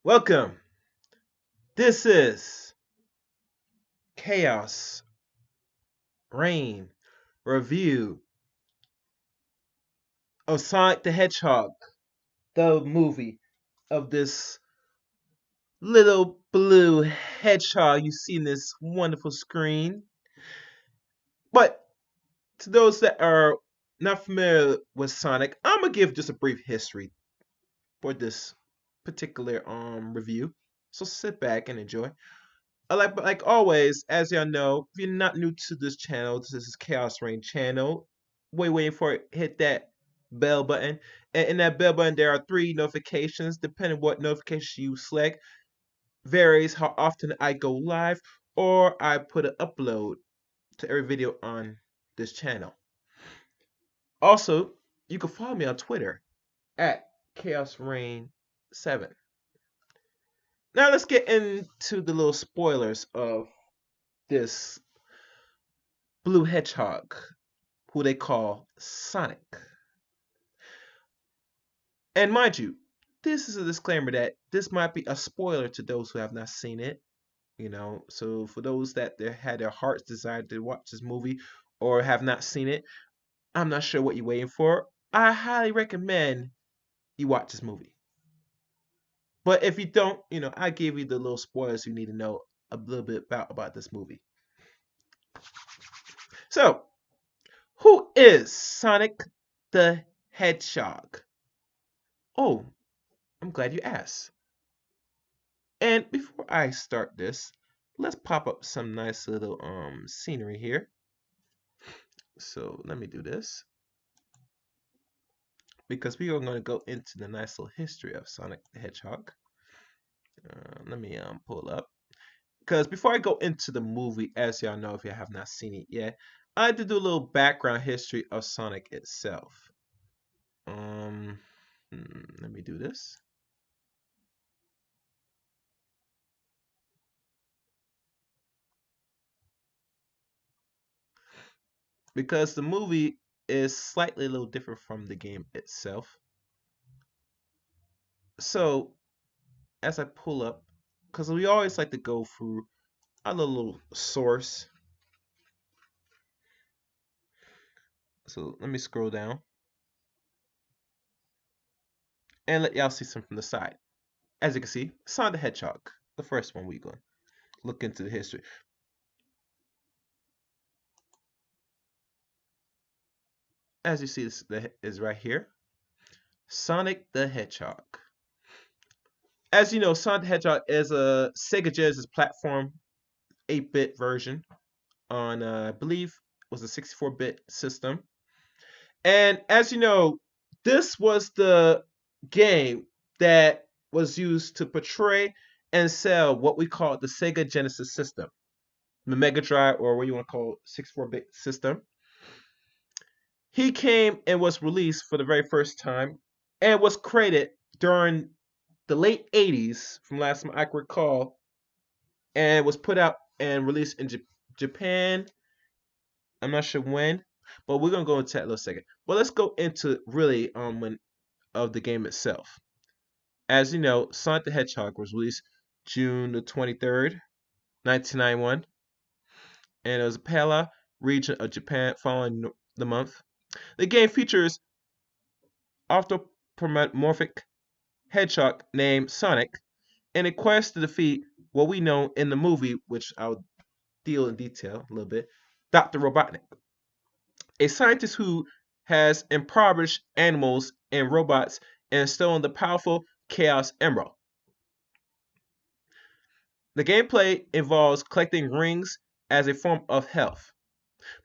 Welcome. This is Chaos Reign review of Sonic the Hedgehog, the movie of this little blue hedgehog you see in this wonderful screen. But to those that are not familiar with Sonic, I'm gonna give just a brief history for this particular review. So sit back and enjoy. Like always, as y'all know, if you're not new to this channel, this is Chaos Reign channel. Waiting for it, hit that bell button. And in that bell button, there are 3 notifications. Depending what notification you select, varies how often I go live or I put an upload to every video on this channel. Also, you can follow me on Twitter at Chaos Reign 7. Now let's get into the little spoilers of this blue hedgehog, who they call Sonic. And mind you, this is a disclaimer that this might be a spoiler to those who have not seen it. So for those that had their hearts desired to watch this movie or have not seen it, I'm not sure what you're waiting for. I highly recommend you watch this movie. But if you don't, I gave you the little spoilers you need to know a little bit about this movie. So, who is Sonic the Hedgehog? Oh, I'm glad you asked. And before I start this, let's pop up some nice little scenery here. So let me do this, because we are going to go into the nice little history of Sonic the Hedgehog. Let me pull up, because before I go into the movie, as y'all know, if you have not seen it yet, I had to do a little background history of Sonic itself. Let me do this. Because the movie is slightly a little different from the game itself. So as I pull up, because we always like to go through a little source. So let me scroll down and let y'all see some from the side. As you can see, Sonic the Hedgehog, the first one we're going to look into the history. As you see, this is right here, Sonic the Hedgehog. As you know, Sonic the Hedgehog is a Sega Genesis platform 8-bit version on, I believe, was a 64-bit system. And as you know, this was the game that was used to portray and sell what we call the Sega Genesis system, the Mega Drive, or what you want to call 64-bit system. He came and was released for the very first time and was created during the late 80s, from last time I can recall, and was put out and released in Japan. I'm not sure when, but we're gonna go into that in a little second. But let's go into really of the game itself. As you know, Sonic the Hedgehog was released June the 23rd, 1991, and it was a Pala region of Japan following the month. The game features anthropomorphic hedgehog named Sonic in a quest to defeat what we know in the movie, which I'll deal in detail a little bit, Dr. Robotnik, a scientist who has impoverished animals and robots and stolen the powerful Chaos Emerald. The gameplay involves collecting rings as a form of health.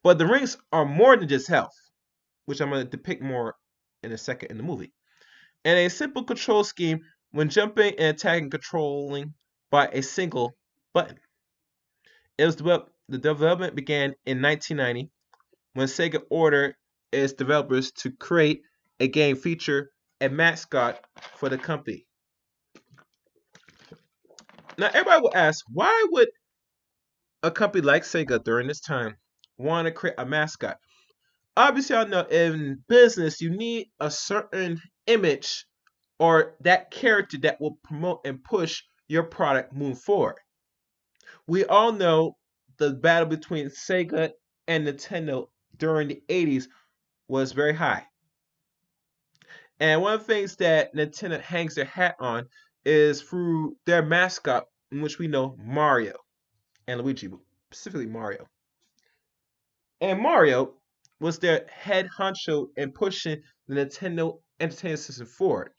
But the rings are more than just health, which I'm going to depict more in a second in the movie. And a simple control scheme when jumping and attacking controlling by a single button. The development began in 1990 when Sega ordered its developers to create a game feature a mascot for the company. Now everybody will ask, why would a company like Sega during this time want to create a mascot? Obviously, I know in business you need a certain image or that character that will promote and push your product move forward. We all know the battle between Sega and Nintendo during the 80s was very high. And one of the things that Nintendo hangs their hat on is through their mascot, in which we know Mario and Luigi, specifically Mario. And Mario was their head honcho in pushing the Nintendo Entertainment System forward.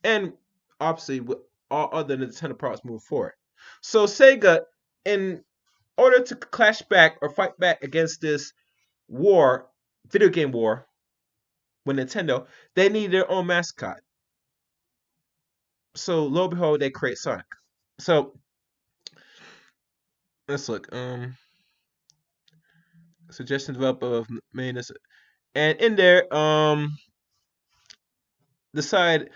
And obviously, with all other Nintendo products move forward. So Sega, in order to clash back or fight back against this war, video game war, with Nintendo, they need their own mascot. So lo and behold, they create Sonic. So let's look. Suggestion developer of mainness, and in there, decide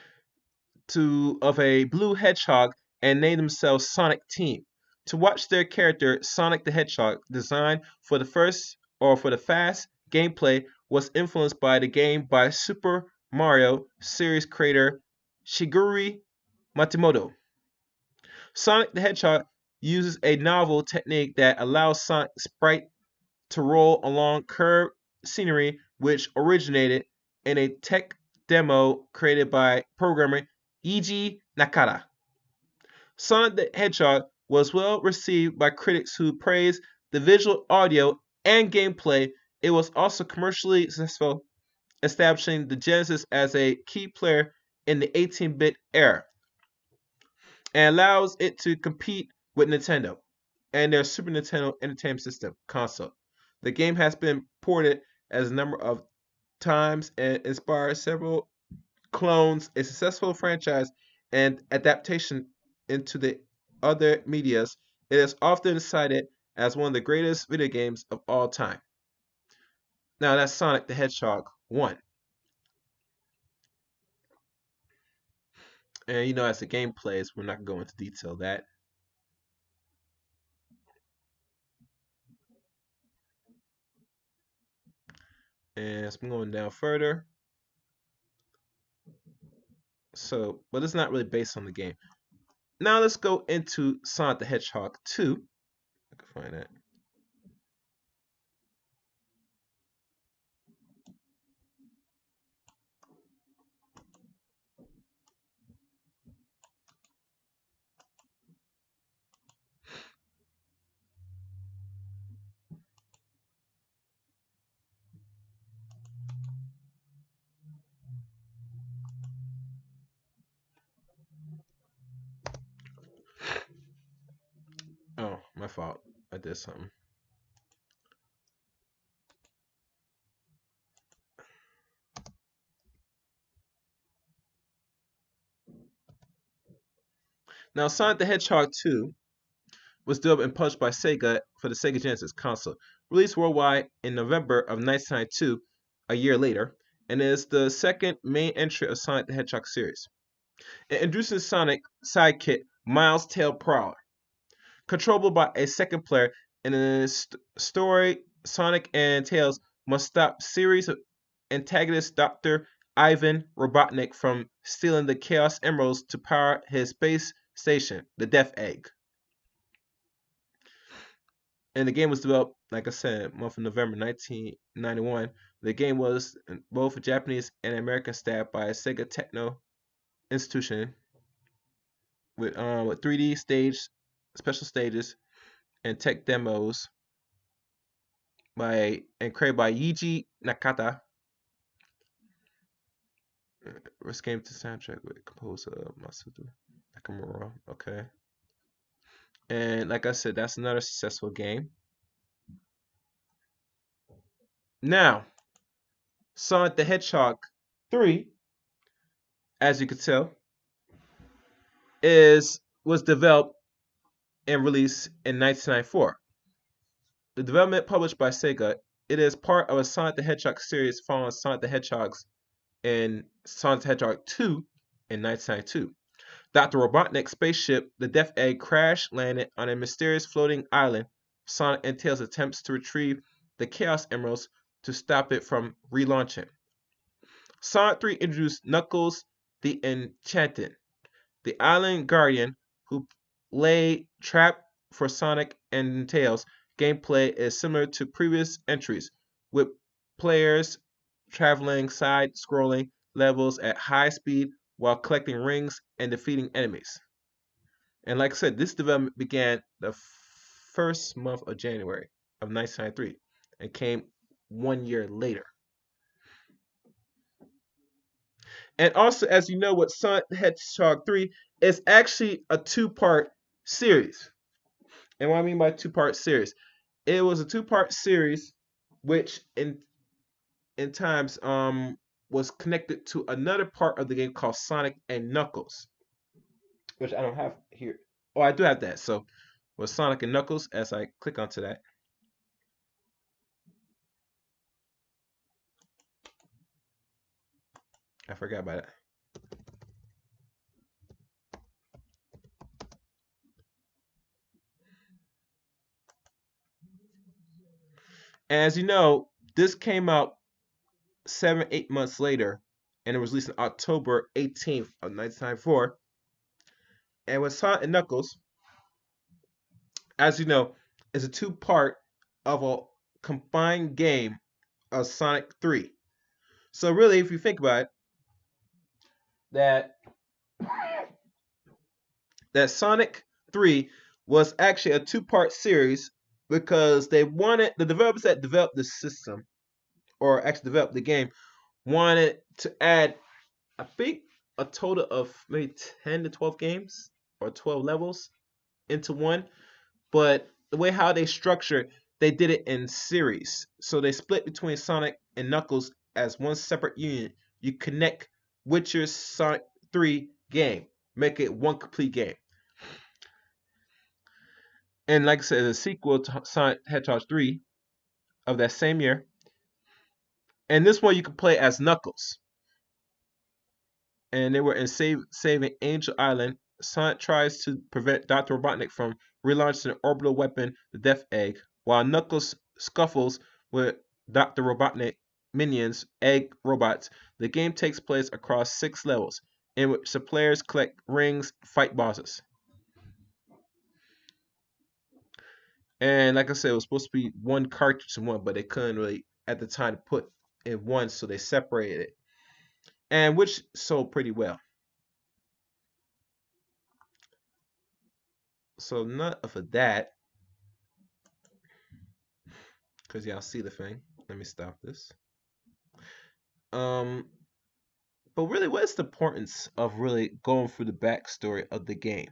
to of a blue hedgehog and name themselves Sonic Team to watch their character Sonic the Hedgehog designed for the fast gameplay was influenced by the game by Super Mario series creator Shigeru Matsumoto. Sonic the Hedgehog uses a novel technique that allows Sonic sprite to roll along curved scenery, which originated in a tech demo created by programmer Eiji Nakata. Sonic the Hedgehog was well received by critics who praised the visual, audio, and gameplay. It was also commercially successful, establishing the Genesis as a key player in the 18-bit era, and allows it to compete with Nintendo and their Super Nintendo Entertainment System console. The game has been ported as a number of times and inspired several clones, a successful franchise, and adaptation into the other medias. It is often cited as one of the greatest video games of all time. Now that's Sonic the Hedgehog 1. And as the game plays, we're not going to detail that. And as we're going down further, but it's not really based on the game. Now let's go into Sonic the Hedgehog 2. I can find that. Oh, my fault. I did something. Now, Sonic the Hedgehog 2 was developed and published by Sega for the Sega Genesis console, released worldwide in November of 1992, a year later, and is the second main entry of Sonic the Hedgehog series. It introduces Sonic sidekick Miles Tail Prowler, controllable by a second player. In the story, Sonic and Tails must stop series of antagonist Dr. Ivan Robotnik from stealing the Chaos Emeralds to power his space station, the Death Egg. And the game was developed, like I said, month of November 1991. The game was both Japanese and American staffed by Sega Techno Institution with 3D special stages, and tech demos created by Yuji Nakata. This game to soundtrack with composer Masuda Nakamura. Okay. And like I said, that's another successful game. Now, Sonic the Hedgehog 3, as you can tell, was developed and released in 1994. The development published by Sega, it is part of a Sonic the Hedgehog series following Sonic the Hedgehogs in Sonic the Hedgehog 2 in 1992. Dr. Robotnik's spaceship, the Death Egg, crash landed on a mysterious floating island. Sonic and Tails attempts to retrieve the Chaos Emeralds to stop it from relaunching. Sonic 3 introduced Knuckles the Enchanted, the island guardian who lay trap for Sonic and Tails. Gameplay is similar to previous entries, with players traveling side-scrolling levels at high speed while collecting rings and defeating enemies. And like I said, this development began the first month of January of 1993 and came 1 year later. And also, as you know, with Sonic the Hedgehog 3 is actually a two-part series. And what I mean by two-part series, it was a two-part series which in times was connected to another part of the game called Sonic and Knuckles, which I don't have here. Oh, I do have that. So with Sonic and Knuckles, as I click onto that, I forgot about it. As you know, this came out 7, 8 months later, and it was released on October 18th of 1994. And with Sonic and Knuckles, as you know, is a two-part of a combined game of Sonic 3. So really, if you think about it, that that Sonic 3 was actually a two-part series because they wanted the developers that developed the system or actually developed the game wanted to add, I think, a total of maybe 10 to 12 games or 12 levels into one. But the way how they structured, they did it in series. So they split between Sonic and Knuckles as one separate unit. You connect with your Sonic 3 game, make it one complete game. And like I said, the sequel to Sonic Hedgehog 3 of that same year. And this one you can play as Knuckles. And they were in saving Angel Island. Sonic tries to prevent Dr. Robotnik from relaunching an orbital weapon, the Death Egg, while Knuckles scuffles with Dr. Robotnik minions, egg robots. The game takes place across 6 levels, in which the players collect rings, fight bosses. And like I said, it was supposed to be one cartridge in one, but they couldn't really at the time put in one, so they separated it, and which sold pretty well. So enough of that, because y'all see the thing. Let me stop this. Um, but really, what's the importance of really going through the backstory of the game?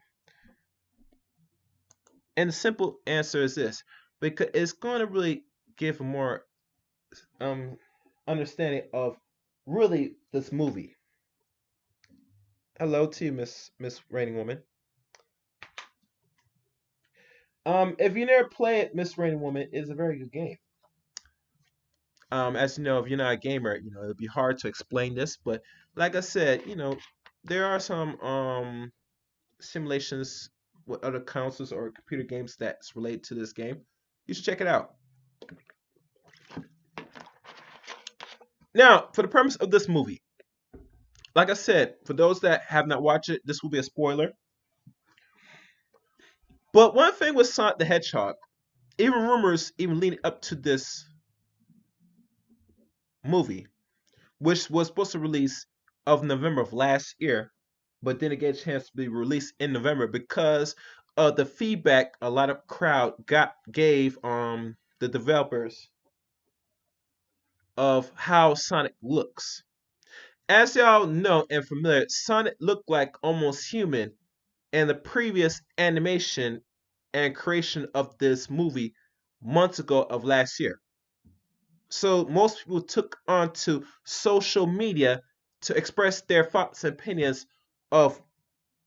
And the simple answer is this: because it's going to really give a more um understanding of really this movie. Hello to you, Miss Raining Woman. If you never played Miss Raining Woman, it's a very good game. As you know, if you're not a gamer, it'd be hard to explain this, but like I said, there are some simulations with other consoles or computer games that's related to this game. You should check it out. Now, for the premise of this movie, like I said, for those that have not watched it, this will be a spoiler. But one thing with Sonic the Hedgehog, even rumors even leading up to this movie, which was supposed to release of November of last year, but didn't get a chance to be released in November because of the feedback a lot of crowd gave the developers of how Sonic looks. As y'all know and familiar, Sonic looked like almost human in the previous animation and creation of this movie months ago of last year. So most people took onto social media to express their thoughts and opinions of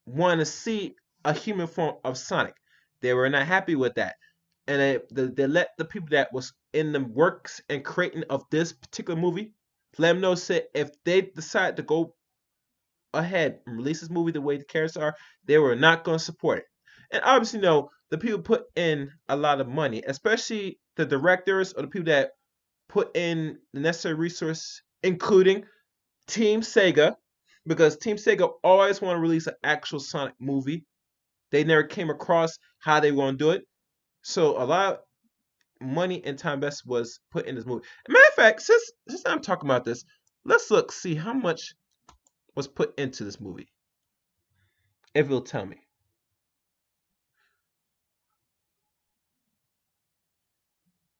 wanting to see a human form of Sonic. They were not happy with that. And they let the people that was in the works and creating of this particular movie let them know, say if they decide to go ahead and release this movie the way the characters are, they were not going to support it. And obviously, the people put in a lot of money, especially the directors or the people that put in the necessary resource, including Team Sega, because Team Sega always want to release an actual Sonic movie. They never came across how they want to do it. So a lot of money and time best was put in this movie. Matter of fact, since I'm talking about this, let's see how much was put into this movie. If it'll tell me.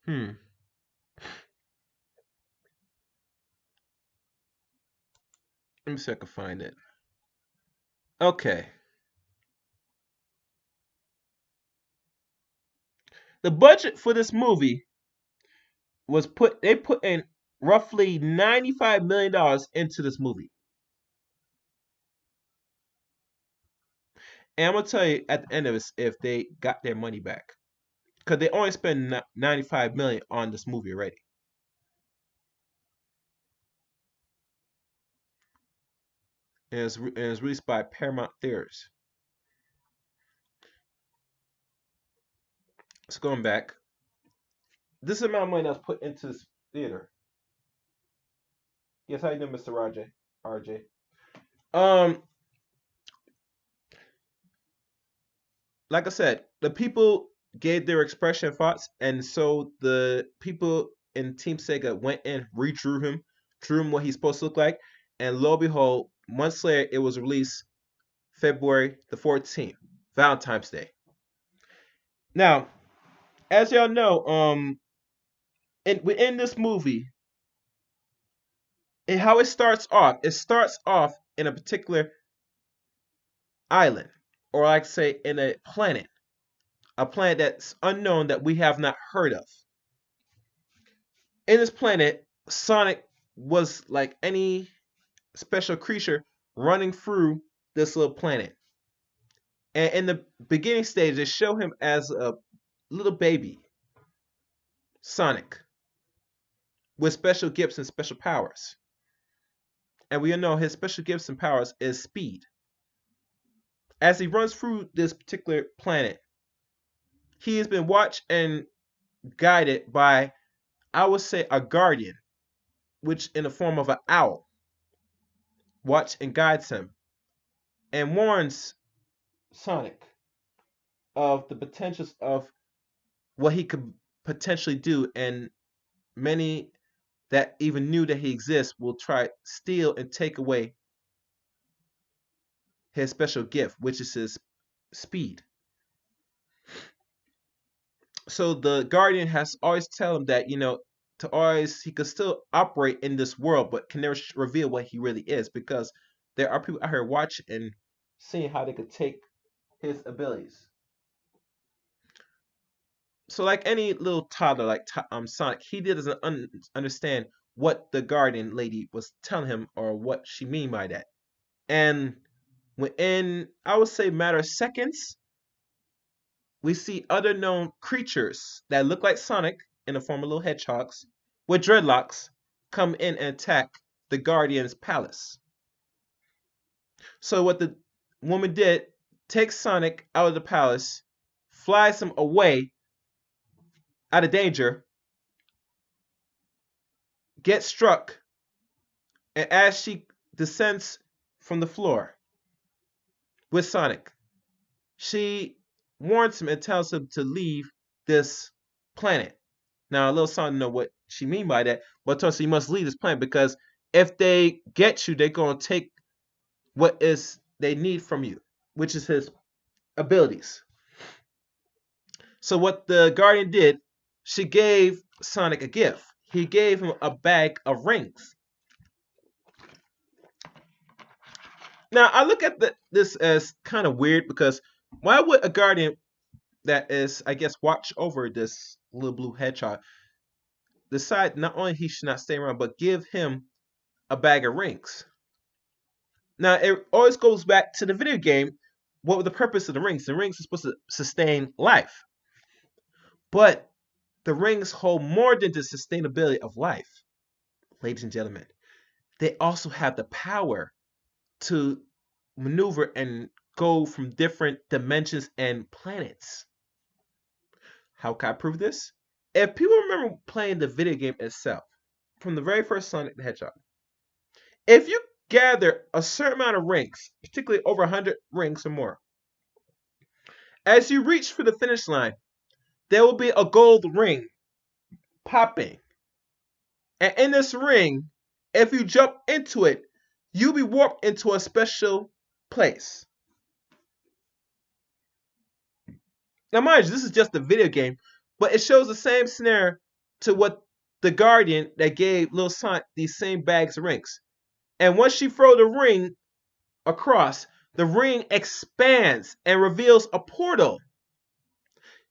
Hmm. Let me see if I can find it. Okay. The budget for this movie they put in roughly $95 million into this movie. And I'm gonna tell you at the end of this if they got their money back. Because they only spent 95 million on this movie already. And it's released by Paramount Theaters. So going back, this amount of money that was put into this theater. Yes, how you doing, Mr. RJ? Um, like I said, the people gave their expression thoughts, and so the people in Team Sega went in, drew him what he's supposed to look like, and lo and behold, months later, it was released February the 14th, Valentine's Day. Now, as y'all know, within this movie, how it starts off in a particular island, or like say in a planet that's unknown that we have not heard of. In this planet, Sonic was like any special creature running through this little planet. And in the beginning stage, they show him as a little baby, Sonic, with special gifts and special powers. And we all know his special gifts and powers is speed. As he runs through this particular planet, he has been watched and guided by, I would say, a guardian, which in the form of an owl, watch and guides him and warns Sonic of the potentials of what he could potentially do, and many that even knew that he exists will try steal and take away his special gift, which is his speed. So the guardian has always tell him that to always he could still operate in this world, but can never reveal what he really is, because there are people out here watching and seeing how they could take his abilities. So like any little toddler like Sonic, he doesn't understand what the guardian lady was telling him or what she mean by that. And within, I would say, matter of seconds, we see other known creatures that look like Sonic in the form of little hedgehogs with dreadlocks come in and attack the guardian's palace. So what the woman did, takes Sonic out of the palace, flies him away out of danger, gets struck, and as she descends from the floor with Sonic, she warns him and tells him to leave this planet. Now, little Sonic know what she mean by that, but tells him you must leave this planet because if they get you, they're gonna take what is they need from you, which is his abilities. So what the Guardian did, she gave Sonic a gift. He gave him a bag of rings. Now I look at this as kind of weird, because why would a Guardian that is, I guess, watch over this little blue hedgehog decide not only he should not stay around, but give him a bag of rings? Now it always goes back to the video game. What was the purpose of the rings? The rings are supposed to sustain life, but the rings hold more than the sustainability of life, ladies and gentlemen. They also have the power to maneuver and go from different dimensions and planets. How can I prove this? If people remember playing the video game itself, from the very first Sonic the Hedgehog, if you gather a certain amount of rings, particularly over 100 rings or more. As you reach for the finish line, there will be a gold ring popping. And in this ring, if you jump into it, you'll be warped into a special place. Now, mind you, this is just a video game, but it shows the same scenario to what the Guardian that gave Lil Sonic these same bags of rings. And once she throws the ring across, the ring expands and reveals a portal.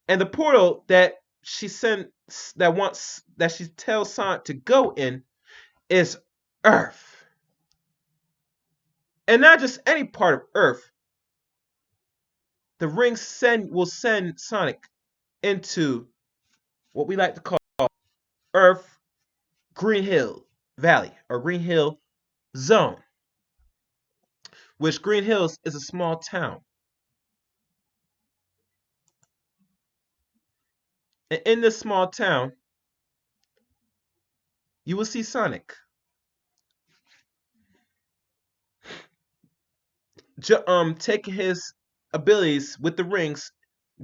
And the portal that she sends that she tells Sonic to go in is Earth. And not just any part of Earth. The ring will send Sonic into what we like to call Earth Green Hill Valley or Green Hill Zone, which Green Hills is a small town. And in this small town, you will see Sonic taking his abilities with the rings,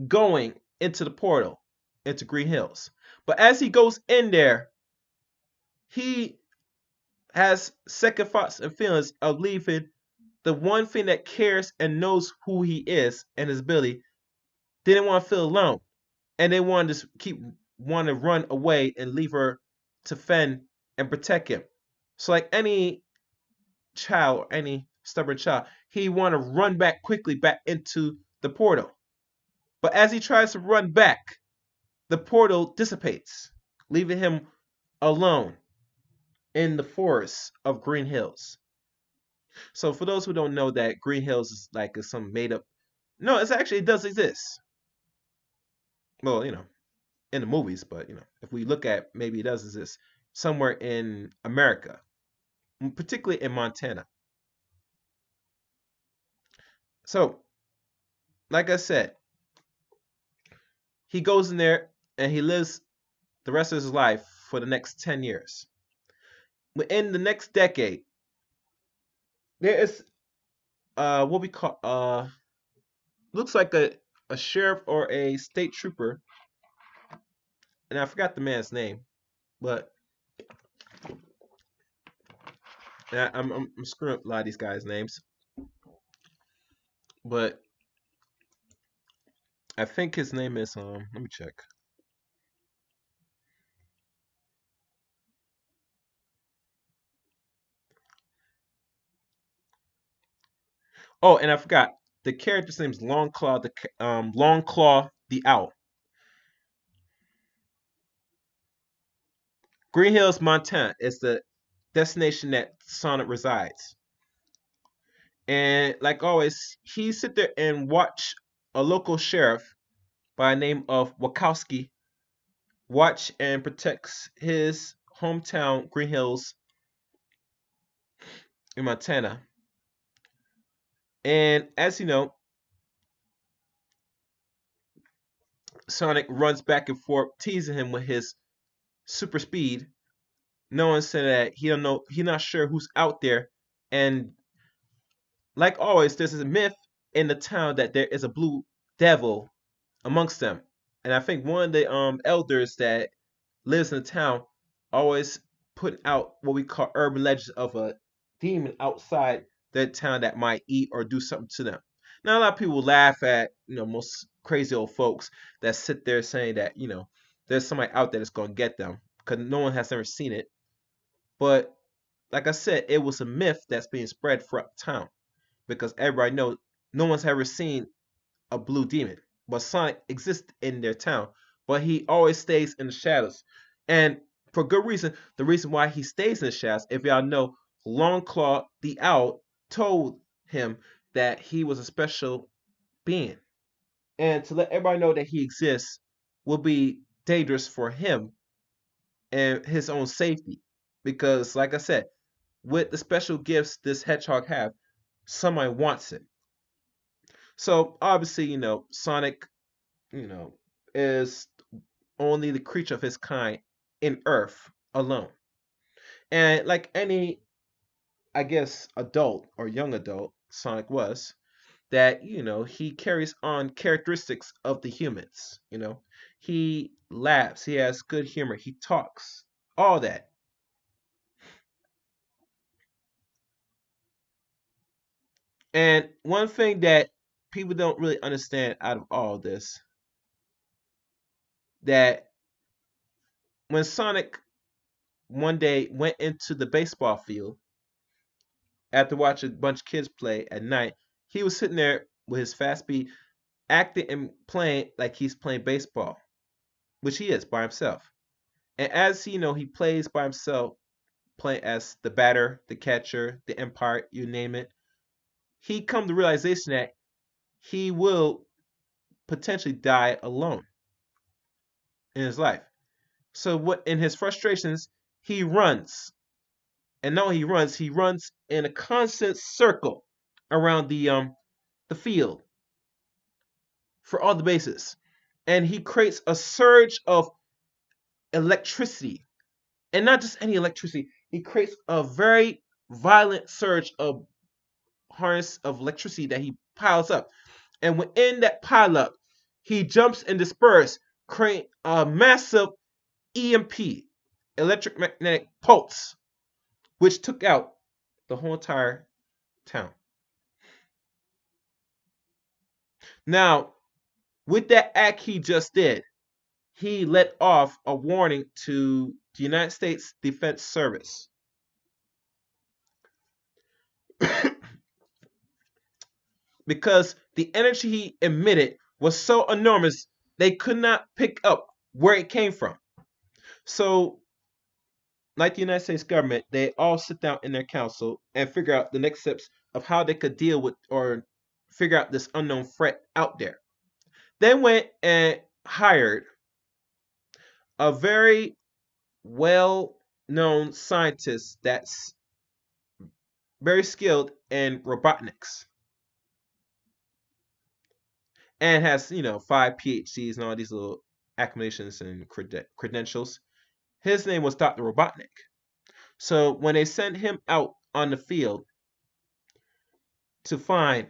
going into the portal into Green Hills. But as he goes in there, he has second thoughts and feelings of leaving the one thing that cares and knows who he is and his ability. Didn't want to feel alone, and they wanted to want to run away and leave her to fend and protect him. So, like any child, or any stubborn child, he want to run back quickly back into the portal. But as he tries to run back, the portal dissipates, leaving him alone in the forest of Green Hills. So for those who don't know, that Green Hills is like some made up. No, it does exist. Well, in the movies, but if we look at, maybe it does exist somewhere in America, particularly in Montana. So, like I said, he goes in there and he lives the rest of his life for the next 10 years. Within the next decade, there is what we call looks like a sheriff or a state trooper, and I forgot the man's name, but I'm screwing up a lot of these guys' names, but I think his name is let me check. Oh, and I forgot the character's name is Longclaw the Owl. Green Hills, Montana is the destination that Sonic resides. And like always, he sit there and watch a local sheriff by the name of Wachowski watch and protects his hometown, Green Hills, in Montana. And as you know, Sonic runs back and forth, teasing him with his super speed, knowing so that he don't know, he's not sure who's out there. And like always, there's a myth in the town that there is a blue devil amongst them. And I think one of the elders that lives in the town always putting out what we call urban legends of a demon outside their town that might eat or do something to them. Now a lot of people laugh at most crazy old folks that sit there saying that there's somebody out there that's going to get them because no one has ever seen it. But like I said, it was a myth that's being spread throughout the town because everybody knows no one's ever seen a blue demon. But Sonic exists in their town, but he always stays in the shadows. And for good reason, the reason why he stays in the shadows, if y'all know, Longclaw the Owl told him that he was a special being. And to let everybody know that he exists will be dangerous for him and his own safety. Because, like I said, with the special gifts this hedgehog have, somebody wants it. So obviously, Sonic, is only the creature of his kind in Earth alone. And like any I guess, adult or young adult Sonic was, that he carries on characteristics of the humans. He laughs, he has good humor, he talks, all that. And one thing that people don't really understand out of all this, that when Sonic one day went into the baseball field after watching a bunch of kids play at night, he was sitting there with his fast speed, acting and playing like he's playing baseball, which he is by himself. And as he plays by himself, playing as the batter, the catcher, the umpire, you name it, he come to realization that he will potentially die alone in his life. So what in his frustrations, he runs. And not only he runs in a constant circle around the field for all the bases. And he creates a surge of electricity. And not just any electricity. He creates a very violent surge of harness of electricity that he piles up. And within that pileup, he jumps and disperses, creating a massive EMP, electromagnetic pulse, which took out the whole entire town. Now, with that act he just did, he let off a warning to the United States Defense Service. Because the energy he emitted was so enormous, they could not pick up where it came from. So, like the United States government, they all sit down in their council and figure out the next steps of how they could deal with or figure out this unknown threat out there. They went and hired a very well known scientist that's very skilled in robotics and has, 5 PhDs and all these little acclamations and credentials. His name was Dr. Robotnik. So when they sent him out on the field to find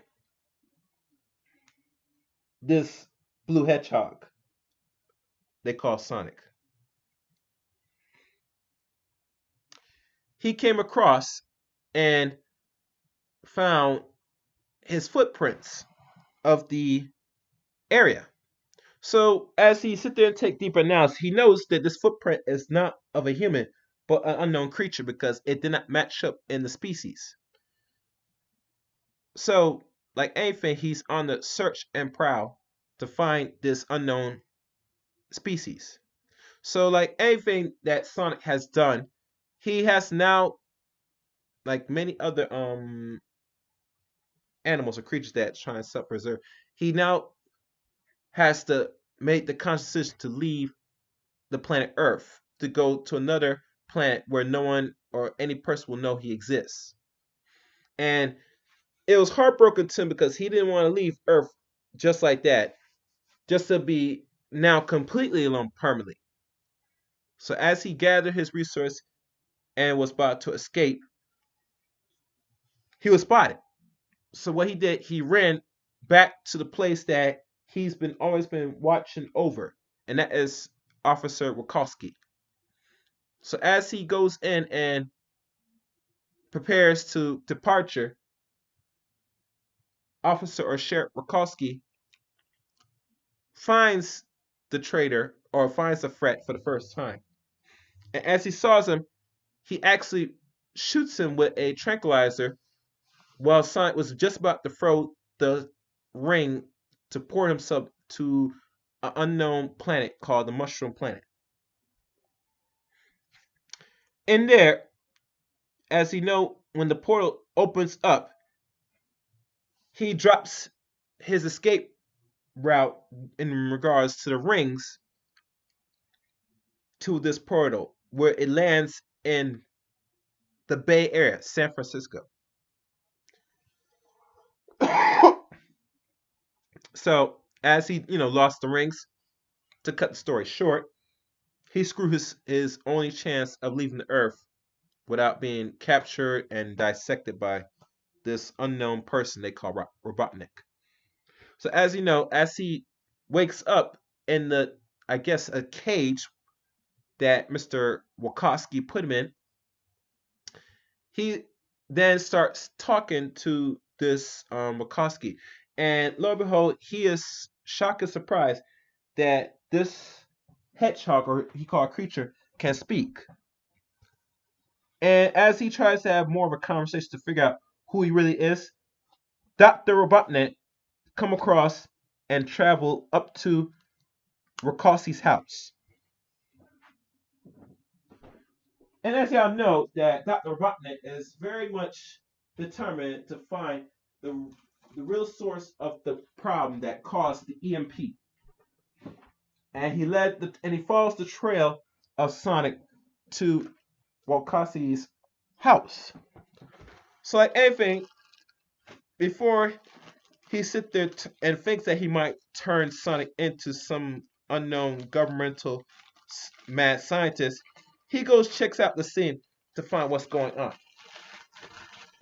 this blue hedgehog they call Sonic, he came across and found his footprints of the area. So as he sit there and take deeper analysis, he knows that this footprint is not of a human, but an unknown creature because it did not match up in the species. So, like anything, he's on the search and prowl to find this unknown species. So, like anything that Sonic has done, he has now, like many other animals or creatures that try and self-preserve, he now has to make the conscious decision to leave the planet Earth to go to another planet where no one or any person will know he exists. And it was heartbroken to him because he didn't want to leave Earth just like that, just to be now completely alone permanently. So as he gathered his resources and was about to escape, he was spotted. So what he did, he ran back to the place that he's been always been watching over, and that is Officer Wachowski. So as he goes in and prepares to departure, Officer or Sheriff Wachowski finds the traitor or finds the threat for the first time. And as he saws him, he actually shoots him with a tranquilizer while Sonic was just about to throw the ring to port himself to an unknown planet called the Mushroom Planet. In there, as you know, when the portal opens up, he drops his escape route in regards to the rings to this portal where it lands in the Bay Area, San Francisco. So as he, lost the rings, to cut the story short, he screwed his only chance of leaving the Earth without being captured and dissected by this unknown person they call Robotnik. So as you know, as he wakes up in the, I guess, a cage that Mr. Wachowski put him in, he then starts talking to this Wachowski, and lo and behold, he is shocked and surprised that this hedgehog, or he called creature, can speak. And as he tries to have more of a conversation to figure out who he really is, Dr. Robotnik come across and travel up to Wachowski's house. And as y'all know, that Dr. Robotnik is very much determined to find the, the real source of the problem that caused the EMP. And he follows the trail of Sonic to Wachowski's house. So like anything, before he sits there and thinks that he might turn Sonic into some unknown governmental mad scientist, he goes checks out the scene to find what's going on.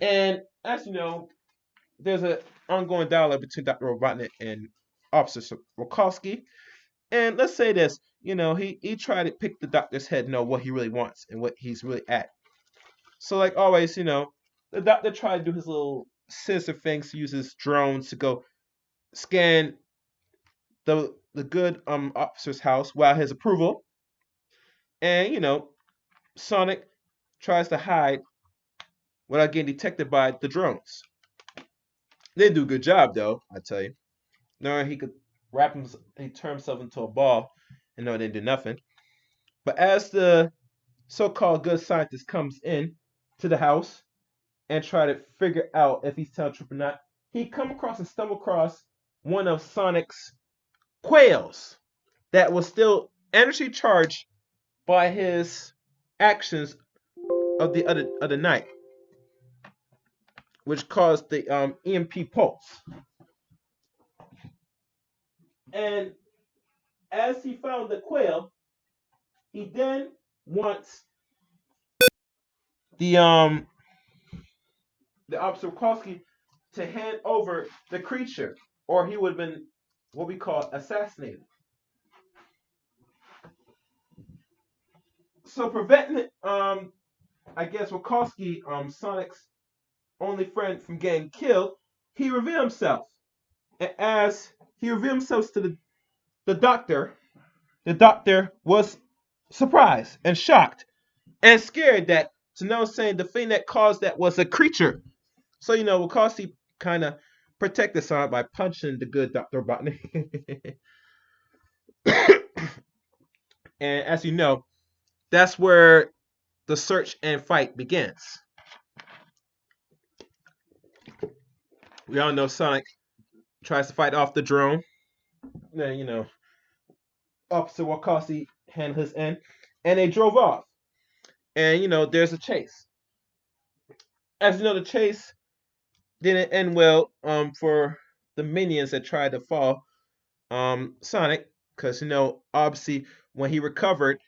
And as you know, there's an ongoing dialogue between Dr. Robotnik and Officer Wachowski. And let's say this, he tried to pick the doctor's head, know what he really wants and what he's really at. So like always, the doctor tried to do his little sinister things, uses drones to go scan the good officer's house without his approval. And Sonic tries to hide without getting detected by the drones. They do a good job though, I tell you. Knowing he could he turned himself into a ball and no, it didn't do nothing. But as the so-called good scientist comes in to the house and try to figure out if he's telling the truth or not, he come across and stumble across one of Sonic's quails that was still energy charged by his actions of the other night, which caused the EMP pulse. And as he found the quail, he then wants the the officer Kowalski to hand over the creature, or he would have been what we call assassinated. So preventing I guess Wachowski, Sonic's only friend, from getting killed, he revealed himself. And as he revealed himself to the the doctor was surprised and shocked and scared that to know saying the thing that caused that was a creature. So Wachowski kind of protected Sonic by punching the good Dr. Robotnik. And as you know, that's where the search and fight begins. We all know Sonic tries to fight off the drone. Then, Officer Wachowski handled his end, and they drove off. And, there's a chase. As you know, the chase didn't end well for the minions that tried to follow Sonic, because, obviously, when he recovered,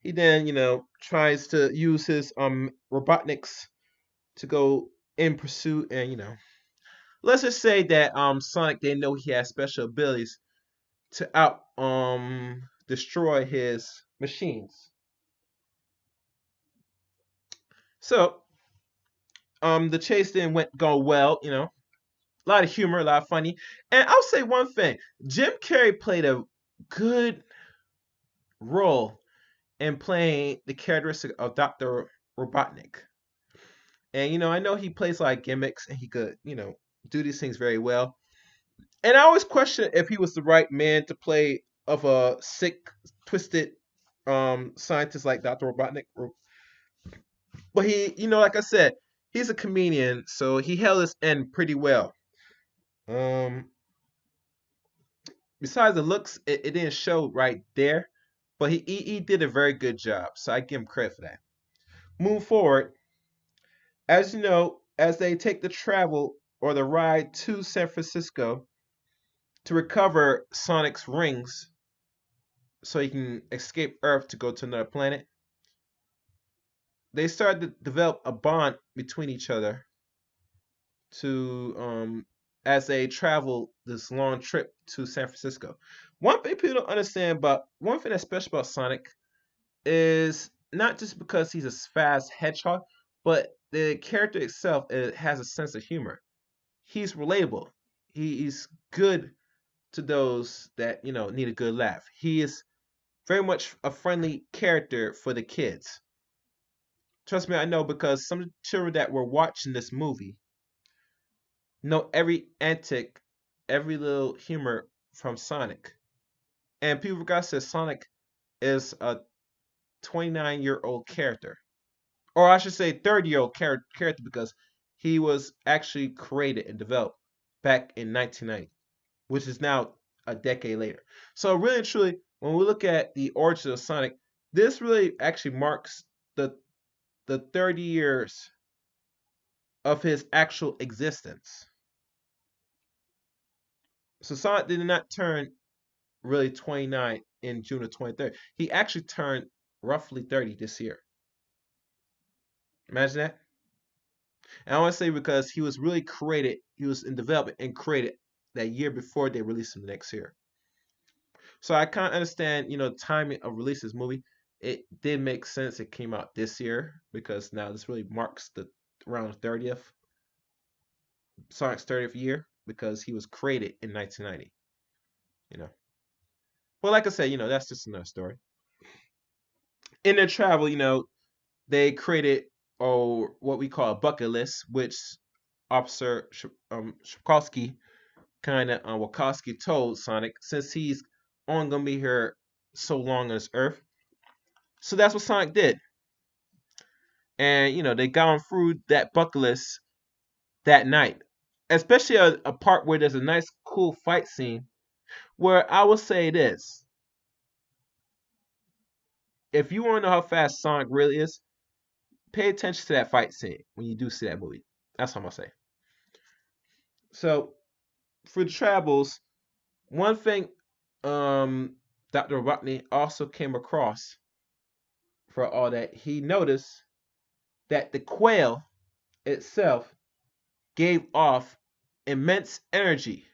he then, tries to use his Robotniks to go in pursuit, and let's just say that Sonic didn't know he had special abilities to out destroy his machines. So the chase didn't go well, a lot of humor, a lot of funny. And I'll say one thing. Jim Carrey played a good role in playing the characteristic of Dr. Robotnik. And I know he plays like gimmicks and he could, do these things very well. And I always question if he was the right man to play of a sick, twisted scientist like Dr. Robotnik. But he, like I said, he's a comedian, so he held his end pretty well. Um, Besides the looks, it didn't show right there, but he did a very good job, so I give him credit for that. Move forward, as you know, as they take the travel or the ride to San Francisco to recover Sonic's rings so he can escape Earth to go to another planet. they started to develop a bond between each other to as they travel this long trip to San Francisco. One thing people don't understand, but one thing that's special about Sonic is not just because he's a fast hedgehog, but the character itself has a sense of humor. He's relatable. He's good to those that need a good laugh. He is very much a friendly character for the kids. Trust me, I know because some children that were watching this movie know every antic, every little humor from Sonic. And people forgot that Sonic is a 29-year-old character. Or I should say 30-year-old character because he was actually created and developed back in 1990, which is now a decade later. So really and truly, when we look at the origin of Sonic, this really actually marks the 30 years of his actual existence. So Sonic did not turn really 29 in June of 2030. He actually turned roughly 30 this year. Imagine that. And I want to say because he was really created, he was in development and created that year before they released him the next year. So I kind of understand, timing of release this movie. It did make sense. It came out this year because now this really marks the around the 30th Sonic's 30th year because he was created in 1990. You know. Well, like I said, that's just another story. In their travel, they created what we call a bucket list, which Officer Shkowski kind of Wachowski told Sonic since he's only gonna be here so long on this earth. So that's what Sonic did, and they gone through that bucket list that night, especially a part where there's a nice, cool fight scene. Where I will say this: if you want to know how fast Sonic really is, pay attention to that fight scene when you do see that movie. That's what I'm gonna say. So for the travels, one thing Dr. Robotnik also came across for all that, he noticed that the quail itself gave off immense energy.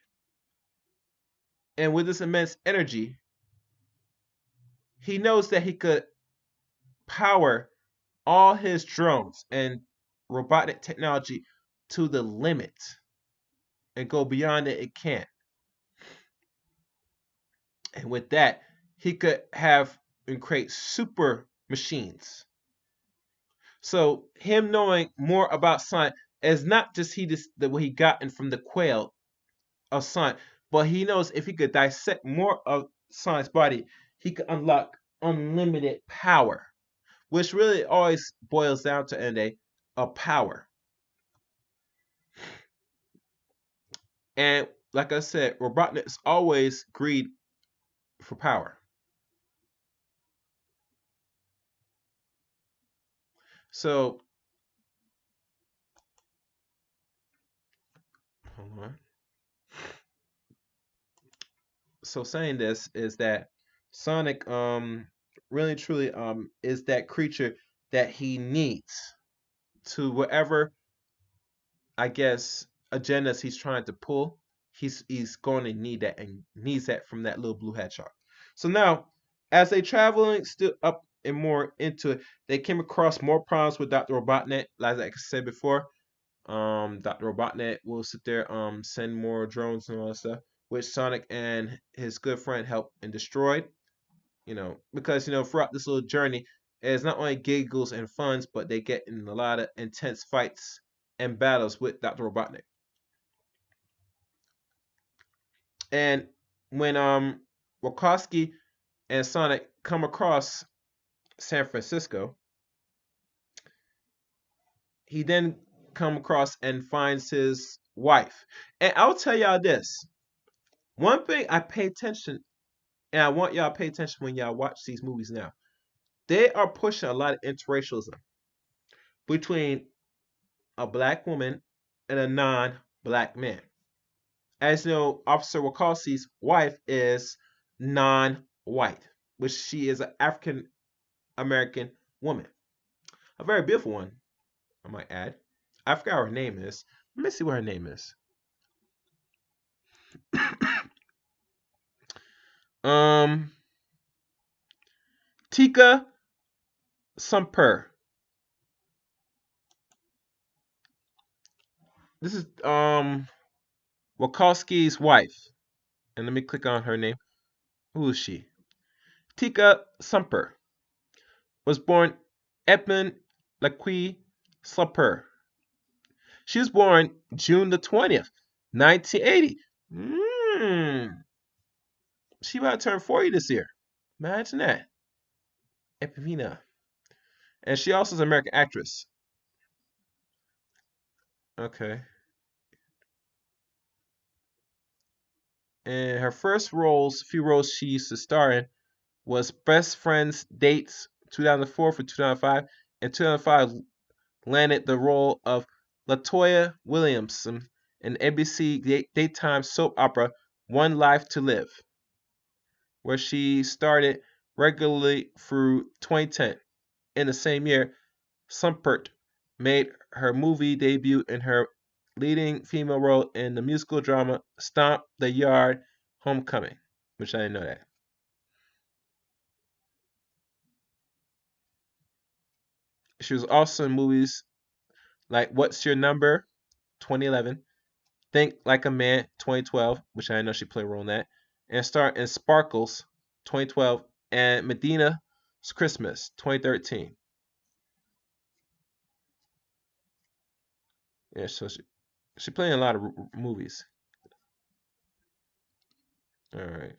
And with this immense energy, he knows that he could power all his drones and robotic technology to the limit and go beyond it can. And with that, he could have and create super machines. So him knowing more about Sonic is not just what he gotten from the quail of Sonic, but he knows if he could dissect more of Sonic's body, he could unlock unlimited power, which really always boils down to end day of power. And like I said, Robotnik is always greed for power. So hold on. So saying this is that Sonic really truly is that creature that he needs to whatever I guess agendas he's trying to pull. He's going to need that and needs that from that little blue hedgehog. So now as they traveling still up and more into it, they came across more problems with Dr. Robotnik. Like I said before, Dr. Robotnik will sit there, send more drones and all that stuff, which Sonic and his good friend helped and destroyed. Because throughout this little journey, it's not only giggles and funs, but they get in a lot of intense fights and battles with Dr. Robotnik. And when Wachowski and Sonic come across San Francisco, he then come across and finds his wife. And I'll tell y'all this. One thing I pay attention, and I want y'all to pay attention when y'all watch these movies now. They are pushing a lot of interracialism between a black woman and a non-black man. As you know, Officer Wachowski's wife is non-white, which she is an African American woman. A very beautiful one, I might add. I forgot what her name is. Let me see what her name is. um, Tika Sumper. This is Wachowski's wife. And let me click on her name. Who is she? Tika Sumper was born Edmund Laqui Slupper. She was born June the 20th, 1980. She about to turn 40 this year. Imagine that. Epivina. And she also is an American actress. Okay. And her first few roles she used to star in was Best Friends Dates 2004 for 2005. And 2005 landed the role of Latoya Williamson in ABC daytime soap opera One Life to Live, where she started regularly through 2010. In the same year, Sumpert made her movie debut in her leading female role in the musical drama Stomp the Yard Homecoming, which I didn't know that. She was also in movies like What's Your Number 2011, Think Like a Man 2012, which I know she played a role in that, and starred in Sparkles 2012 and Medina's Christmas 2013. Yeah, so she played in a lot of movies. All right.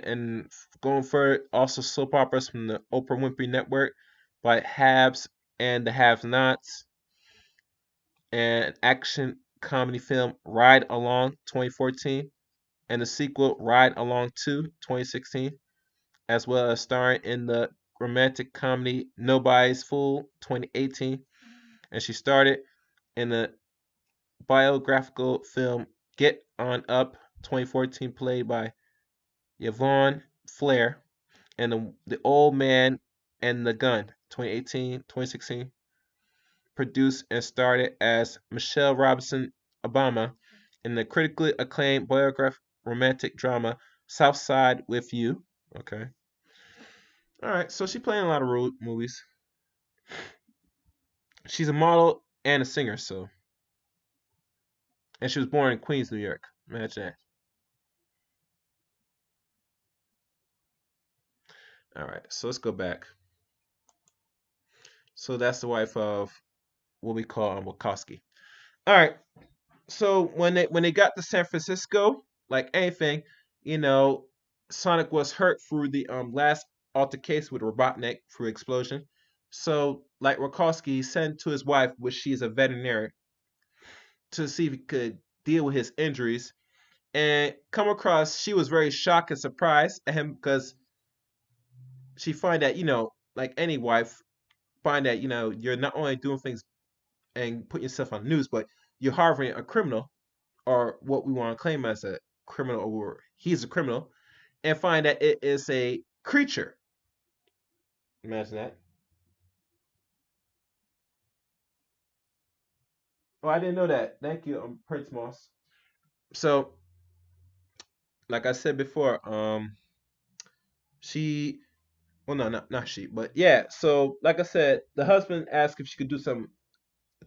And going further, also soap operas from the Oprah Winfrey Network by Habs and the Have Nots, and action comedy film Ride Along 2014, and the sequel Ride Along 2 2016, as well as starring in the romantic comedy Nobody's Fool 2018, and she starred in the biographical film Get On Up 2014, played by Yvonne Flair, and the Old Man and the Gun 2018-2016, produced and starred as Michelle Robinson Obama in the critically acclaimed biographical romantic drama Southside with You. Okay. All right, so she played in a lot of movies. She's a model and a singer, so, and she was born in Queens, New York. Imagine that. All right, so let's go back. So that's the wife of what we call Wachowski. All right, so when they got to San Francisco, like anything, you know, Sonic was hurt through the last altercation with Robotnik through explosion. So like Wachowski sent to his wife, which she's a veterinarian, to see if he could deal with his injuries, and come across she was very shocked and surprised at him because she find that like any wife find that you're not only doing things and putting yourself on the news, but you're harboring a criminal or what we want to claim as a criminal, or he's a criminal, and find that it is a creature. Imagine that. Oh, I didn't know that. Thank you, Prince Moss. So, like I said before, she, well, no, not she, but yeah. So, like I said, the husband asked if she could do something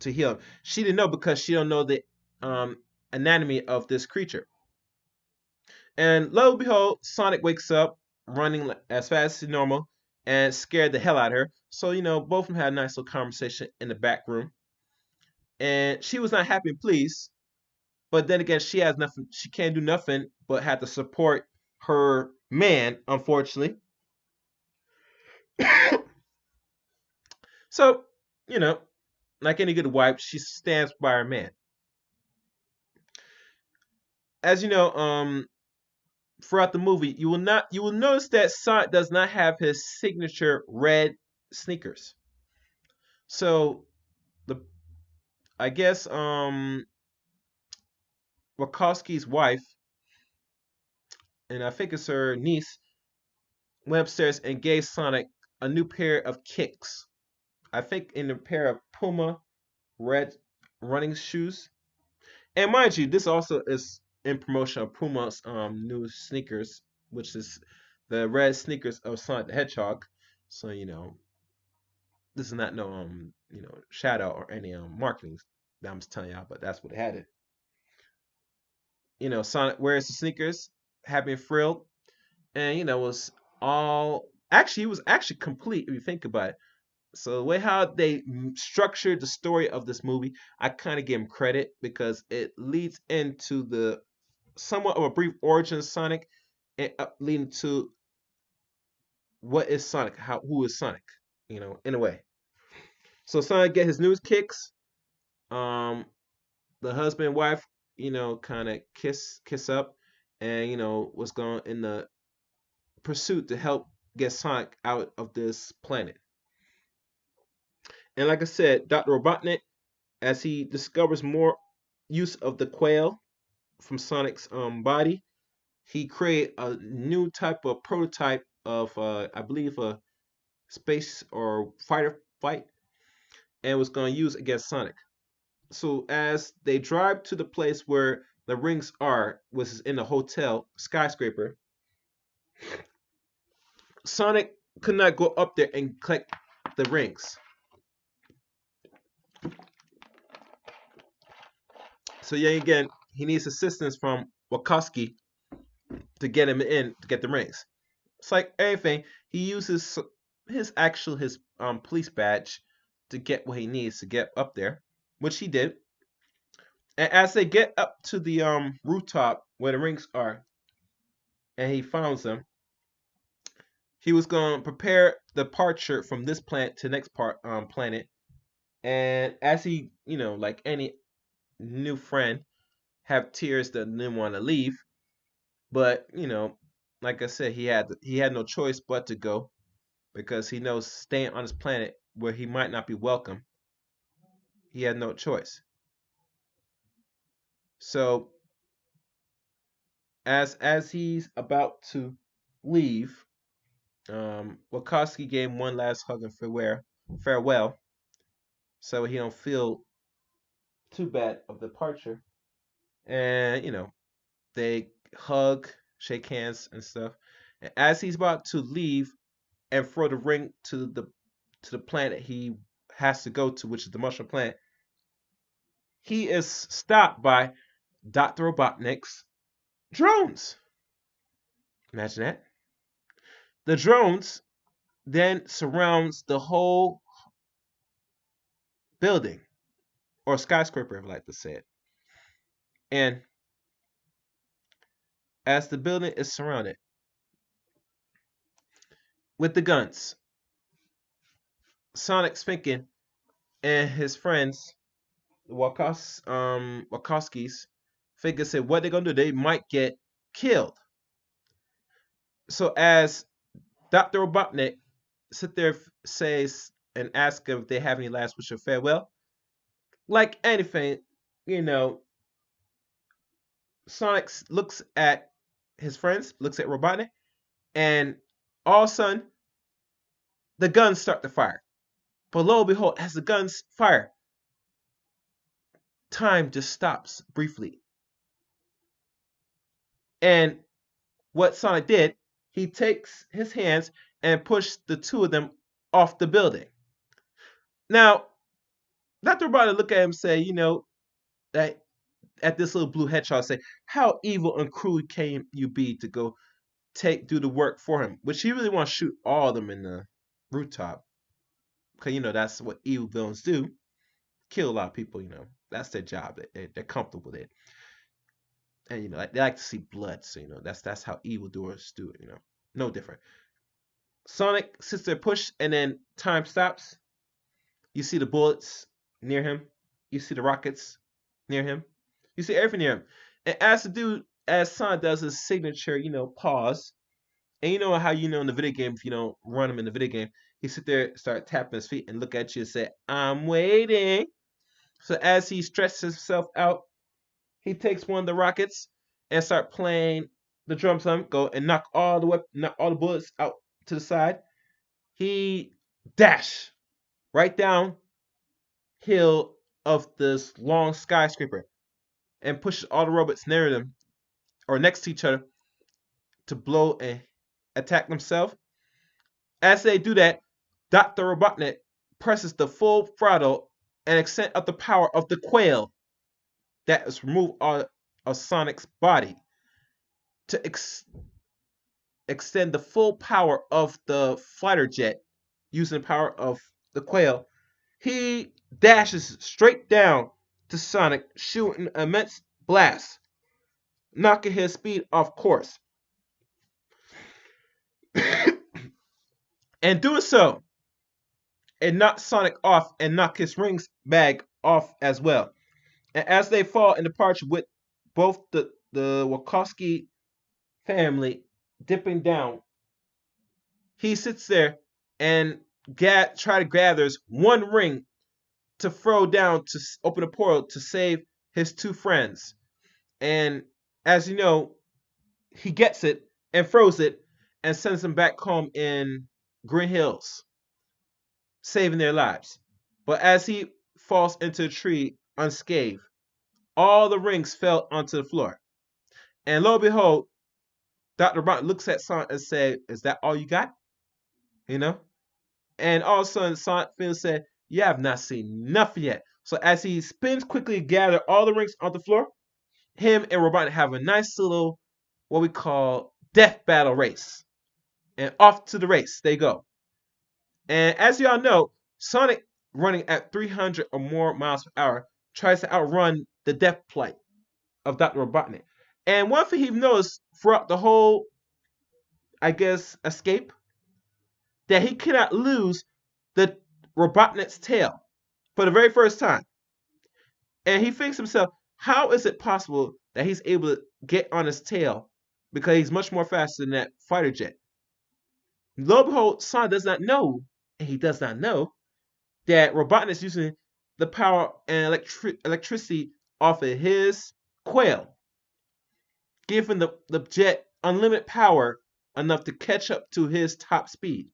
to heal him. She didn't know because she don't know the um anatomy of this creature. And lo and behold, Sonic wakes up running as fast as normal and scared the hell out of her. So, both of them had a nice little conversation in the back room. And she was not happy and pleased. But then again, she has nothing, she can't do nothing but have to support her man, unfortunately. So, you know, like any good wife, she stands by her man. As you know, throughout the movie, you will notice that Sonic does not have his signature red sneakers. So the I guess Wachowski's wife, and I think it's her niece, went upstairs and gave Sonic a new pair of kicks. I think in a pair of Puma red running shoes. And mind you, this also is in promotion of Puma's new sneakers, which is the red sneakers of Sonic the Hedgehog. So this is not no shout out or any marketing that I'm just telling y'all, but that's what it had it. Sonic wears the sneakers, having frilled, and was all actually it was actually complete if you think about it. So the way how they structured the story of this movie, I kind of give them credit because it leads into the somewhat of a brief origin of Sonic, and leading to what is Sonic, who is Sonic, in a way. So Sonic get his news kicks. Um, the husband and wife, kind of kiss up, and was going in the pursuit to help get Sonic out of this planet. And like I said, Dr. Robotnik, as he discovers more use of the quail from Sonic's body, he create a new type of prototype of I believe a space or fighter fight, and was going to use against Sonic. So as they drive to the place where the rings are, which is in a hotel skyscraper, Sonic could not go up there and collect the rings. So yeah, again, he needs assistance from Wachowski to get him in to get the rings. It's like everything. He uses his police badge to get what he needs to get up there, which he did. And as they get up to the rooftop where the rings are, and he finds them, he was going to prepare departure from this planet to the next planet. And as he, like any new friend, have tears that didn't want to leave, but like I said, he had no choice but to go because he knows staying on this planet where he might not be welcome, he had no choice. So as he's about to leave, Wachowski gave him one last hug and farewell, so he don't feel too bad of departure. And they hug, shake hands, and stuff. And as he's about to leave and throw the ring to the planet he has to go to, which is the mushroom planet, he is stopped by Dr. Robotnik's drones. Imagine that. The drones then surrounds the whole building or skyscraper, if I like to say it. And as the building is surrounded with the guns, Sonic's thinking and his friends, Wachowskis, figure said what they're gonna do. They might get killed. So as Dr. Robotnik sit there says and asks if they have any last wish or farewell, like anything, you know, Sonic looks at his friends, looks at Robotnik, and all of a sudden the guns start to fire. But lo and behold, as the guns fire, time just stops briefly. And what Sonic did, he takes his hands and pushes the two of them off the building. Now, Dr. Robotnik look at him and say, that at this little blue hedgehog, say, how evil and cruel can you be to go do the work for him? Which he really wants to shoot all of them in the rooftop. Because, that's what evil villains do. Kill a lot of people, That's their job. They're comfortable with it. And, they like to see blood. So, that's how evildoers do it, No different. Sonic sits there, push, and then time stops. You see the bullets near him. You see the rockets near him. You see everything near him. And as Sonic does his signature, pause. And you know how in the video game, if you don't run him in the video game, he sit there, start tapping his feet and look at you and say, I'm waiting. So as he stretches himself out, he takes one of the rockets and start playing the drums on him, go and knock all the bullets out to the side. He dash right down hill of this long skyscraper and pushes all the robots near them or next to each other to blow and attack themselves. As they do that, Dr. Robotnik presses the full throttle and extent of the power of the quail that is removed out of Sonic's body to extend the full power of the fighter jet using the power of the quail. He dashes straight down to Sonic, shooting an immense blast, knocking his speed off course. And doing so, it knocks Sonic off and knocks his rings bag off as well. And as they fall in departure with both the Wachowski family dipping down, he sits there and try to gathers one ring to throw down to open a portal to save his two friends. And as you know, he gets it and throws it and sends them back home in Green Hills, saving their lives. But as he falls into a tree unscathed, all the rings fell onto the floor. And lo and behold, Dr. Bond looks at Sonic and says, "Is that all you got?" You know? And all of a sudden, Sonic feels said, "You have not seen nothing yet." So as he spins quickly to gather all the rings on the floor, him and Robotnik have a nice little, what we call, death battle race. And off to the race they go. And as y'all know, Sonic, running at 300 or more miles per hour, tries to outrun the death plight of Dr. Robotnik. And one thing he noticed throughout the whole, I guess, escape, that he cannot lose the Robotnik's tail for the very first time. And he thinks to himself, how is it possible that he's able to get on his tail because he's much more faster than that fighter jet? Lo and behold, Sonic does not know, and he does not know, that Robotnik is using the power and electricity off of his quail, giving the jet unlimited power enough to catch up to his top speed.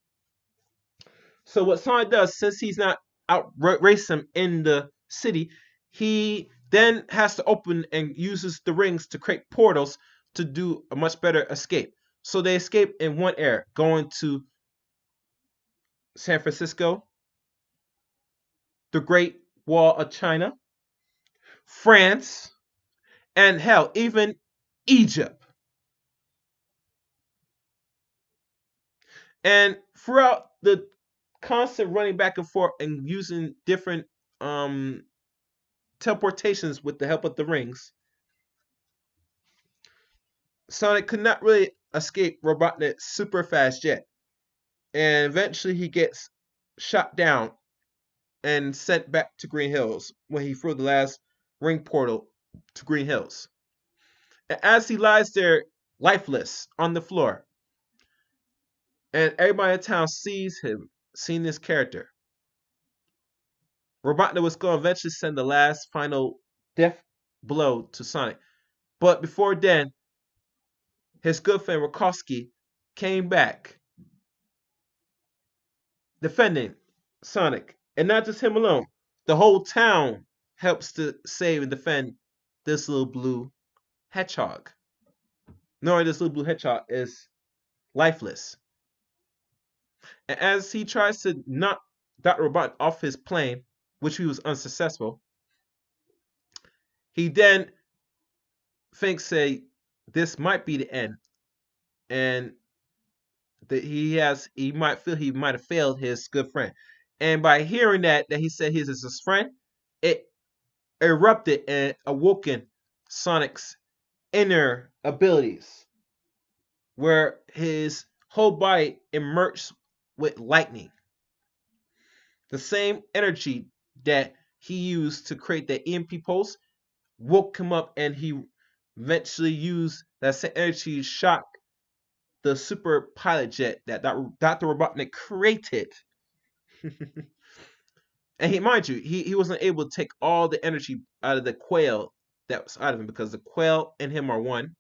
So what Sonic does, since he's not out racing him in the city, he then has to open and uses the rings to create portals to do a much better escape. So they escape in one area, going to San Francisco, the Great Wall of China, France, and hell, even Egypt. And throughout the constant running back and forth and using different teleportations with the help of the rings, Sonic could not really escape Robotnik's super fast jet. And eventually he gets shot down and sent back to Green Hills when he threw the last ring portal to Green Hills. And as he lies there lifeless on the floor, and everybody in town sees him, seeing this character, Robotnik was going to eventually send the last final death blow to Sonic. But before then, his good friend Wachowski came back defending Sonic. And not just him alone. The whole town helps to save and defend this little blue hedgehog. Knowing this little blue hedgehog is lifeless. And as he tries to knock Dr. Robotnik off his plane, which he was unsuccessful, he then thinks, say, this might be the end. And that he might feel he might have failed his good friend. And by hearing that he said he's his friend, it erupted and awoken Sonic's inner abilities, where his whole body emerged with lightning. The same energy that he used to create the EMP pulse woke him up, and he eventually used that same energy to shock the super pilot jet that Dr. Robotnik created. And mind you, he wasn't able to take all the energy out of the quail that was out of him, because the quail and him are one.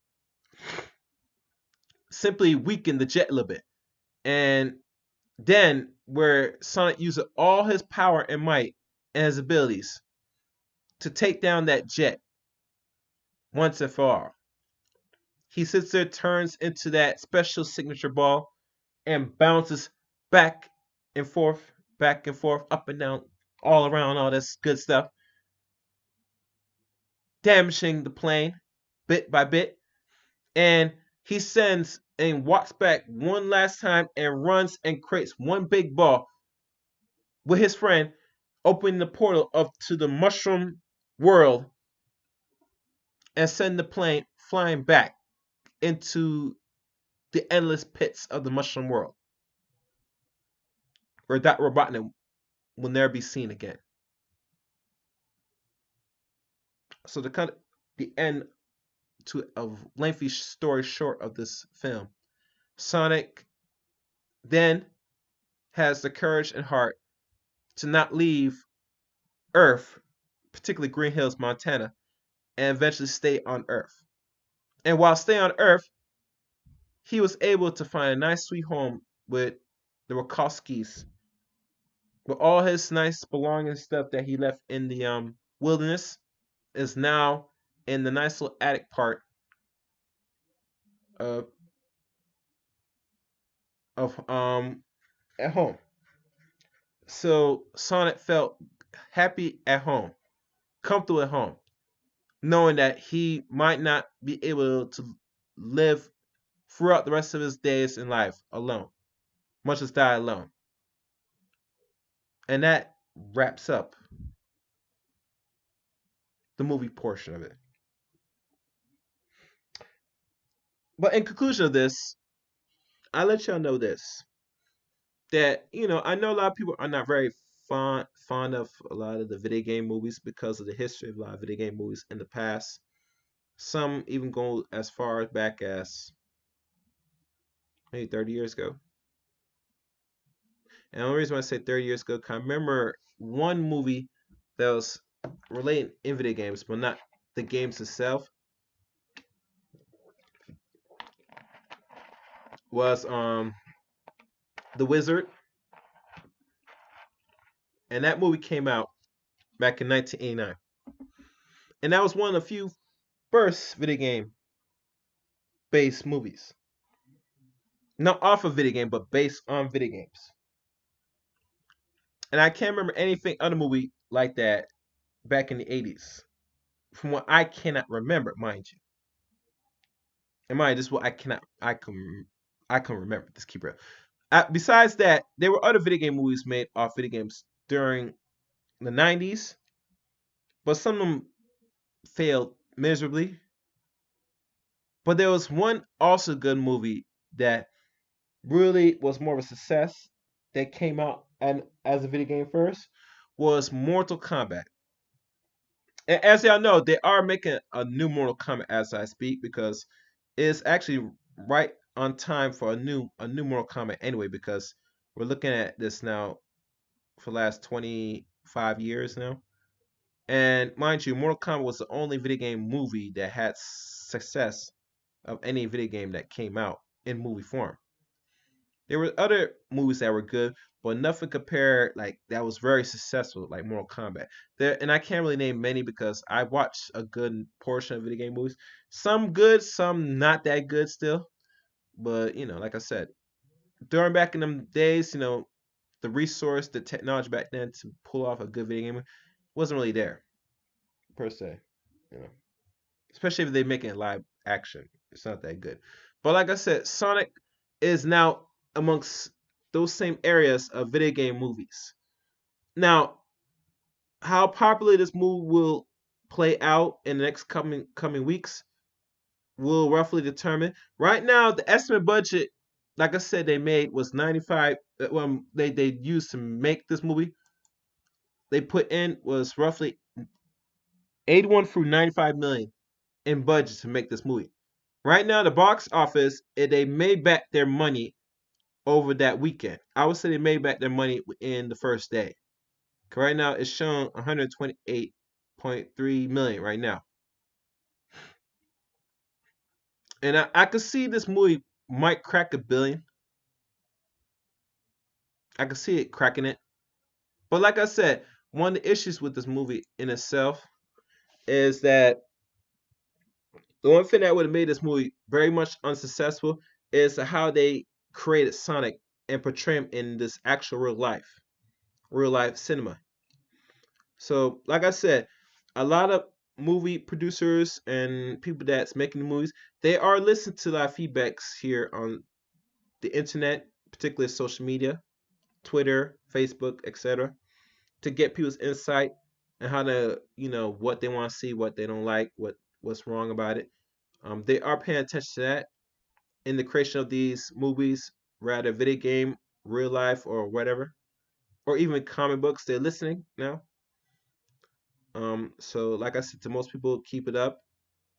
Simply weakened the jet a little bit. And Then, where Sonic uses all his power and might and his abilities to take down that jet once and for all. He sits there, turns into that special signature ball, and bounces back and back and forth, up and down, all around, all this good stuff, damaging the plane bit by bit. And he sends and walks back one last time and runs and creates one big ball with his friend, opening the portal up to the mushroom world and send the plane flying back into the endless pits of the mushroom world, where Dr. Robotnik will never be seen again. So to cut the end to a lengthy story short of this film, Sonic then has the courage and heart to not leave Earth, particularly Green Hills, Montana, and eventually stay on Earth. And while staying on Earth, he was able to find a nice sweet home with the Wachowskis, with all his nice belongings stuff that he left in the wilderness is now in the nice little attic part of at home. So Sonic felt happy at home, comfortable at home, knowing that he might not be able to live throughout the rest of his days in life alone, much as die alone. And that wraps up the movie portion of it. But in conclusion of this, I let y'all know this, that I know a lot of people are not very fond of a lot of the video game movies because of the history of a lot of video game movies in the past. Some even go as far back as maybe 30 years ago. And the only reason why I say 30 years ago, because I remember one movie that was related in video games, but not the games itself, was The Wizard. And that movie came out back in 1989. And that was one of the few first video game based movies. Not off of video game, but based on video games. And I can't remember anything other movie like that back in the 80s. From what I cannot remember, mind you. And mind, this is what I can remember. Just keep it. Besides that, there were other video game movies made off video games during the 90s, but some of them failed miserably. But there was one also good movie that really was more of a success that came out and as a video game first was Mortal Kombat. And as y'all know, they are making a new Mortal Kombat as I speak because it's actually right on time for a new Mortal Kombat anyway because we're looking at this now for the last 25 years now. And mind you, Mortal Kombat was the only video game movie that had success of any video game that came out in movie form. There were other movies that were good, but nothing compared like that was very successful like Mortal Kombat. There, and I can't really name many because I watched a good portion of video game movies. Some good, some not that good still. But like I said, during back in them days, the resource, the technology back then to pull off a good video game wasn't really there per se. You know, especially if they make it live action, it's not that good. But like I said, Sonic is now amongst those same areas of video game movies. Now, how popular this movie will play out in the next coming weeks will roughly determine. Right now, the estimate budget, like I said, they made was 95. Well, they used to make this movie. They put in was roughly 81 through 95 million in budget to make this movie. Right now, the box office, they made back their money over that weekend. I would say they made back their money in the first day. Right now, it's showing 128.3 million right now. And I could see this movie might crack a billion. I can see it cracking it. But like I said, one of the issues with this movie in itself is that the one thing that would have made this movie very much unsuccessful is how they created Sonic and portray him in this actual real life cinema. So, like I said, a lot of movie producers and people that's making the movies, they are listening to our feedbacks here on the internet, particularly social media, Twitter, Facebook, etc., to get people's insight and how to, what they want to see, what they don't like, what's wrong about it. They are paying attention to that in the creation of these movies, rather video game, real life, or whatever, or even comic books. They're listening now. So like I said to most people, keep it up.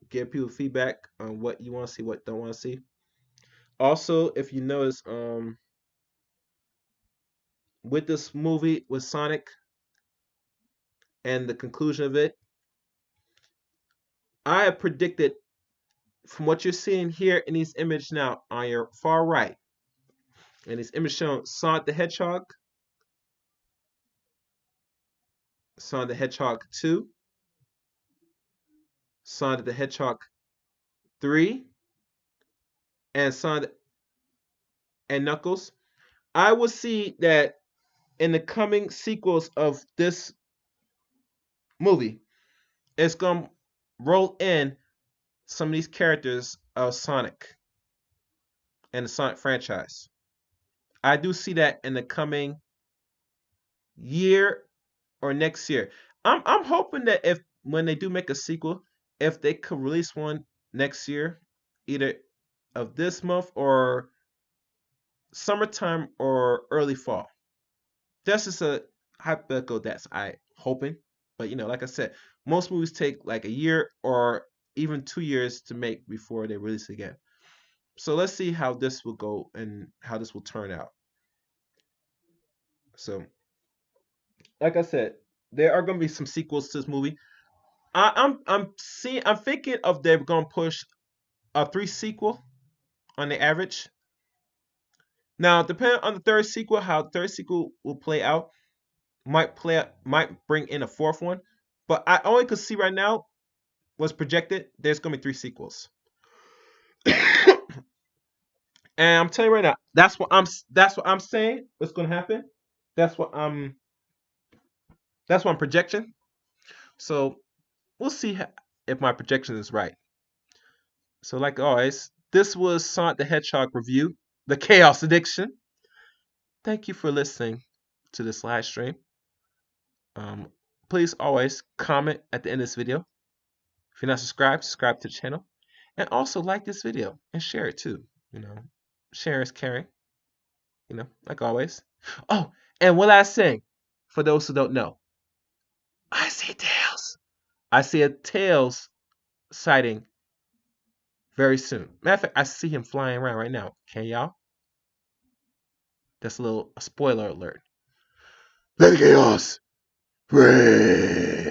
Give people feedback on what you want to see, what don't want to see. Also, if you notice, with this movie with Sonic and the conclusion of it, I have predicted from what you're seeing here in these images now on your far right, and this image showing Sonic the Hedgehog, Sonic the Hedgehog 2, Sonic the Hedgehog 3, and Sonic and Knuckles. I will see that in the coming sequels of this movie, it's gonna roll in some of these characters of Sonic and the Sonic franchise. I do see that in the coming year or next year. I'm hoping that if when they do make a sequel, if they could release one next year, either of this month or summertime or early fall. That's just a hypothetical that's I hoping. But like I said, most movies take like a year or even 2 years to make before they release again. So let's see how this will go and how this will turn out. So, like I said, there are going to be some sequels to this movie. I'm thinking of they're going to push a 3 sequel on the average. Now, depending on the third sequel, how the third sequel will play out, might bring in a fourth one. But I only could see right now was projected. There's going to be 3 sequels. And I'm telling you right now, that's what I'm saying. What's going to happen? That's what I'm that's what I'm projecting. So we'll see if my projection is right. So like always, this was Sonic the Hedgehog review, the Chaos Addiction. Thank you for listening to this live stream. Um, Please always comment at the end of this video. If you're not subscribed, subscribe to the channel, and also like this video and share it too. Share is caring. Like always. Oh, and one last thing, for those who don't know, I see Tails. I see a Tails sighting very soon. Matter of fact, I see him flying around right now. Can y'all? That's a spoiler alert. Let the chaos reign.